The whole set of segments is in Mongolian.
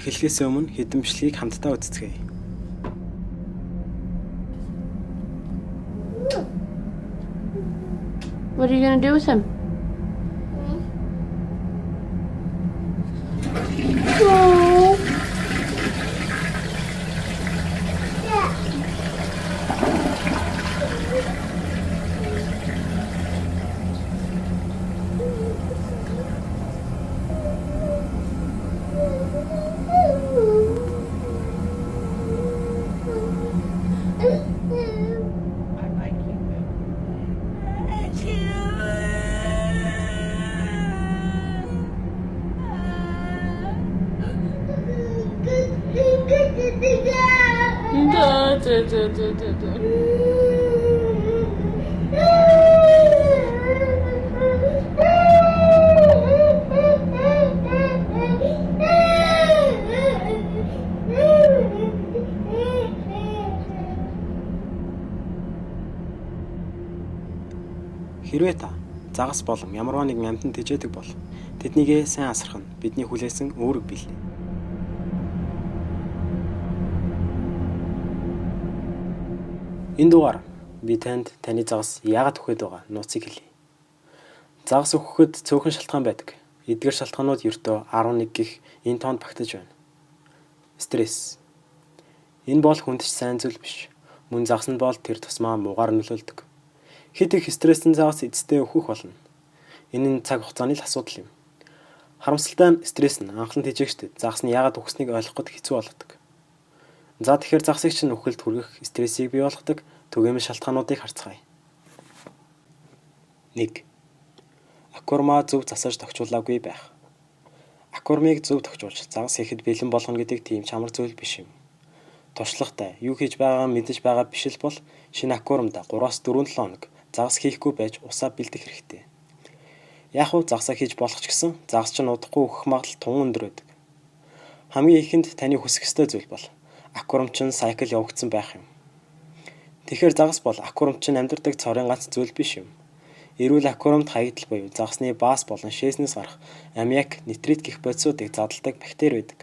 эхлэхээс өмнө хэдэн бичлэгийг хамтдаа үздэцгээе. What are you gonna do with him? Хэрвээ та загас болон ямарваа нэгэн амьтанд тэжээдэг бол тэднийгээ сайн асрах нь бидний хүлээсэн үүрэг билээ. Энэ дугаар би танд таны загас яагаад үхээд байгаа нууцыг хэлье. Загас үхэхэд цөөхөн шалтгаан байдаг. Эдгээр шалтгаанууд ердөө 11 гих энэ тоонд багтаж байна. Стресс. Энэ бол хүндч сайн зүйл биш. Мөн загас нь бол тэр тусмаа муугаар нөлөөлдөг. Хэд их стресстэй загас эцэстээ өөхөх болно. Энэ нь цаг хугацааны л асуудал юм. Харамсалтай нь стресс нь анхлан тэжээгчдэд загас нь яагаад үхснийг ойлгоход хэцүү болгодог. За тэгэхээр загсыг чинь үхэлд хүргэх стрессийг бий болгодог түгээмэл шалтгаануудыг харцгаая. 1. Аквариума зөв засаж тогтчуулаагүй байх. Аквариумыг зөв тогтчуулж загас хийхэд бэлэн болгоно гэдэг тийм чамар зүйл биш юм. Туршлагатай юу хийж байгаагаа мэдэж байгаа биш л бол шинэ аквариумда 3-4 хоног загас хийхгүй байж усаа бэлдэх хэрэгтэй. Яг уу загсаа хийж болох ч гэсэн загас чинь удахгүй өөхөх магадлал тун өндөр байдаг. Хамгийн ихэнд таны хүсэх ёстой зүйл бол аквариум чинь сайкл явагдсан байх юм. Тэгэхээр загас бол аквариум чинь амьдардаг цорын ганц зүйл биш юм. Эрүүл аквариумд хаягдл буюу загасны баас болон шээснээс гарах аммиак, нитрит гэх бодисуудыг задлдаг бактери байдаг.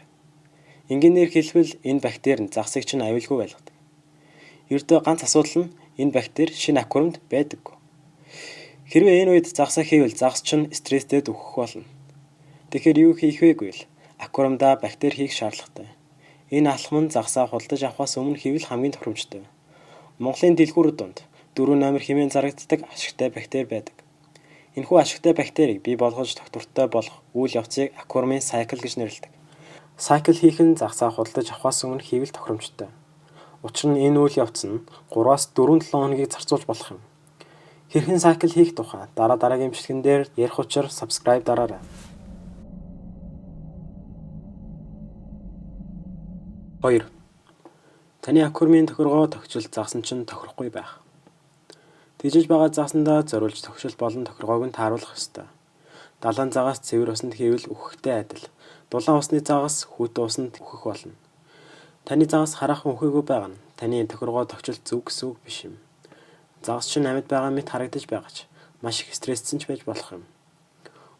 Энгийнээр хэлбэл энэ бактери нь загсыг чинь аюулгүй байлгадаг. Ердөө ганц асуудал нь энэ бактери шинэ аквариумд байдаггүй. Хэрвээ энэ үед загсаа хийвэл загас чинь стресстэд өөхөх болно. Тэгэхээр юу хийх вэ гэвэл аквариумда бактери хийх шаардлагатай. Энэ алхам нь загсаа худалдаж авахаас өмнө хийвэл хамгийн тохиромжтой. Монголын дэлгүүрүүд донд 4 номер хэмээн зарагддаг ашигтай бактери байдаг. Энэхүү ашигтай бактерийг бий болгож тогтвортой болох үйл явцыг аквариумын сайкл гэж нэрлэдэг. Сайкл хийх нь загсаа худалдаж авахаас өмнө хийвэл тохиромжтой. Учир нь энэ үйл явц нь 3-4-7 хоногийг зарцуулж болох юм. Хэрхэн сайкл хийх тухай дараагийн бичлэгэн дээр ярих учраа subscribe дараарай. 2. Таны аквариумын тохиргоо тогтчил загас нь чинь тохирохгүй байх. Тэжээж байгаа загасандаа зориулж тогшил болон тохиргоог нь тааруулах ёстой. Далайн загас цэвэр усанд хийвэл үхэхтэй адил. Дулаан усны загас хүйтэн усанд үхэх болно. Таны загас хараахан үхээгүй байгаа нь таны тохиргоо тогтчил зөв гэсэн үг биш юм. Загас чинь амьд байгаа мэт харагдаж байгаа ч маш их стрессцэн ч байж болох юм.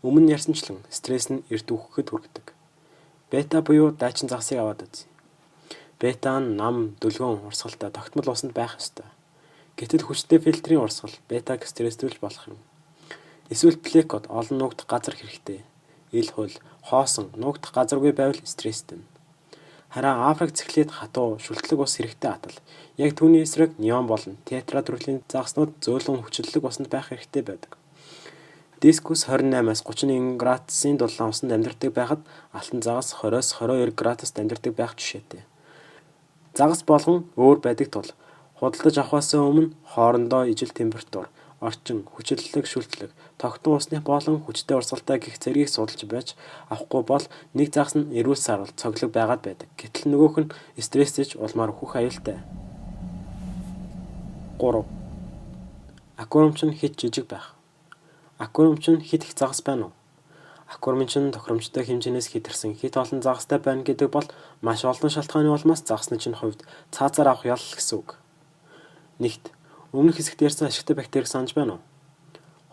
Өмнө нь ярьсанчлан стресс нь эрт үхэхэд хүргэдэг. Бета буюу дайчин загасыг аваад үз. Бета нь нам, дөлгөөн, урсгалтай тогтмол усанд байх ёстой. Гэтэл хүчтэй фильтрийн урсгал бетаг стресстүүлж болох юм. Эсвэл плекот олон нуугдах газар хэрэгтэй. Ил хөл, хоосон, нуугдах газаргүй байвал стресстэй. Харин Африк циклид хатуу, шүлтлэг ус хэрэгтэй атал. Яг түүний эсрэг неон болон тетра төрлийн загаснууд зөөлөн хүчлэлэг усанд байх хэрэгтэй байдаг. Дискус 28-аас 31 градусын дулаан усанд амьдардаг байхад алтан загас 20-с 22 градуст амьдардаг байх жишээтэй. Загас болгон өөр байдаг тул худалдаж авахаас өмнө хоорондоо ижил температур, орчин, хүчлэлэг, шүлтлэг, тогтмол усны болон хүчтэй урсгалтай гих зэргийг судалж байж авахгүй бол нэг загас нь эрүүл сарвал цоглог байгаад байдаг. Гэтэл нөгөөх нь стрессэж улмаар өөхөх аюултай. 3. Аквариум чинь хэд жижиг байх. Аквариум чинь хэд их загас байна уу? Аквариумын чинь тохиромжтой хэмжээнээс хэтэрсэн хэд олон загастай байна гэдэг бол маш олон шалтгааны улмаас загасны чинь хувьд цаазаар авах ял гэсэн үг. Нэгт өмнөх хэсэгт ярьсан ашигтай бактерийг санаж байна уу?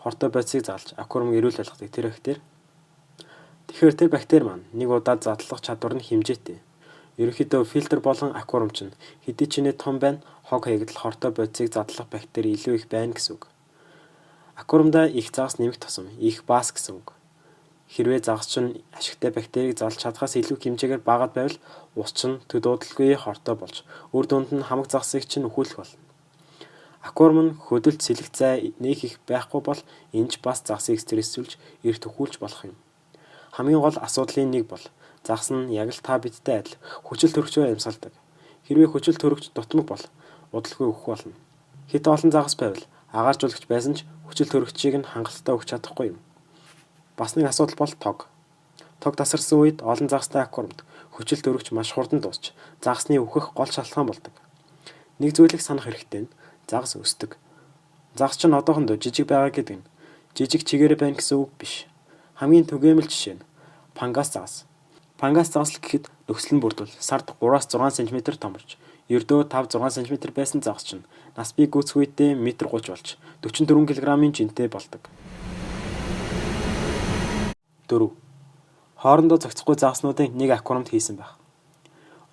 Хортой бодисыг заалж аквариум эрүүл болгодог тэр бактери. Тэгэхээр тэр бактери маань нэг удаад задлах чадвар нь хэмжээтэй. Ерөнхийдөө фильтр болон аквариумч нь хэдий ч нэ том байна, хог хаягдал хортой бодисыг задлах бактери илүү их байна гэсэн үг. Аквариумда их загас нэмэх тусам их баас гэсэн үг. Хэрвээ загас чинь ашигтай бактерийг залж чадхаас илүү хэмжээгээр багад байвал ус чинь төдөөдөлгүй хортой болж үр дүнд нь хамаг загасыг чинь өхүүлэх болно. Аквариум нь хөдөлт сэлэх зай нэг их байхгүй бол энэч бас загасыг стрессүүлж эрт өхүүлж болох юм. Хамгийн гол асуудлын нэг бол загас нь яг л та бидтэй адил хүчил төрөгчөөр амьсгалдаг. Хэрвээ хүчил төрөгч дутмаг бол удалгүй өөх болно. Хэт олон загас байвал агаарч өлгч байсан ч хүчил төрөгчийг нь хангалттай өгч чадахгүй юм. Бас нэг асуудал бол тог. Тог тасарсан үед олон загастай аквариумд хүчил төрөгч маш хурдан дуусч загасны өөхөх гол шалтгаан болдог. Нэг зүйлийг санах хэрэгтэй нь загас өсдөг. Загас чинь одоохондоо жижиг байгаа гэдэг нь жижиг чигээр байна гэсэн үг биш. Хамгийн түгээмэл жишээ нь пангас загас. Пангас загас л гэхэд нөхцөл нь бүрдвэл сард 3-6 см томорч, ердөө 5-6 см байсан загас чинь нас бий гүйцэх үедээ 1.30 м болж 44 кг-ийн жинтэй болдог. 4. Хоорондоо зохицохгүй загаснуудыг нэг аквариумд хийсэн байх.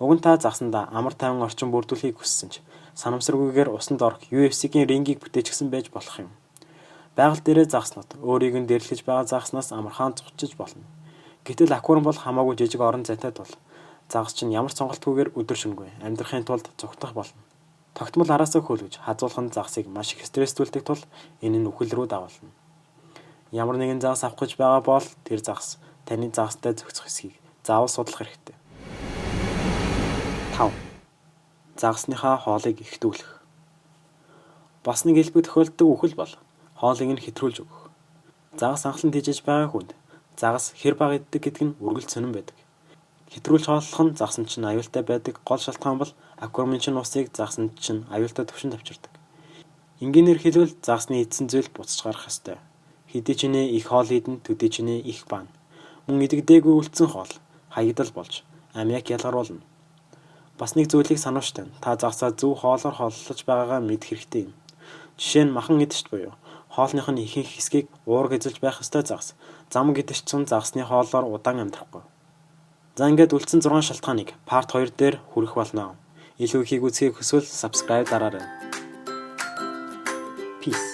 Уг нь та загсандаа амар тайван орчин бүрдүүлэхийг хүссэн ч санамсаргүйгээр усанд орох UFC-гийн рингийг бүтээчихсэн байж болох юм. Байгаль дээрээ загаснууд өөрийг нь дэрлэж байгаа загаснаас амархан зогчиж болно. Гэтэл аквариум бол хамаагүй жижиг орон зайтай тул загас чинь ямар ч сонголтгүйгээр өдөр шөнөгүй амьдрахын тулд зугтах болно. Тогтмол араасаа хөөлгөж хазуулах нь загасыг маш их стресстүүлдэг тул энэ нь үхэл рүү дагуулна. Ямар нэгэн загас авах гэж байгаа бол тэр загас таны загастай зохицох эсхийг заавал судлах хэрэгтэй. 5. Загасныхаа хоолыг ихтүүлэх. Бас нэг элбэг тохиолддог үхэл бол хоолыг нь хэтрүүлж өгөх. Загас анхлан тийжэж байгаа хүнд загас хэр бага иддэг гэдэг нь үргэлж сонирн байдаг. Хэтрүүлж хооллох нь загас чинь аюултай байдаг гол шалтгаан бол аквариумын чинь усыг загас чинь аюултай түвшинд авчирдаг. Энгийнээр хэлбэл загасны идсэн зүйл буцаж гарах ёстой. Хэдий ч нэ их хоол идэн төдий ч нэ их баана. Мөн идэгдээгүй үлдсэн хоол хаягдал болж аммиак ялгаруулна. Бас нэг зүйлийг сануулж тань. Та загасаа зөв хоолоор хооллож байгаагаа мэдэх хэрэгтэй юм. Жишээ нь махан идэгчд буюу хоолных нь ихэнх хэсгийг уург эзэлж байх ёстой загас. Зам идэгч чинь загасны хоолоор удаан амьдрахгүй. За ингээд үлдсэн 6 шалтгааныг part 2 дээр хүргэх болно. Илүү ихийг үзхийг хүсвэл subscribe дараарай. Peace.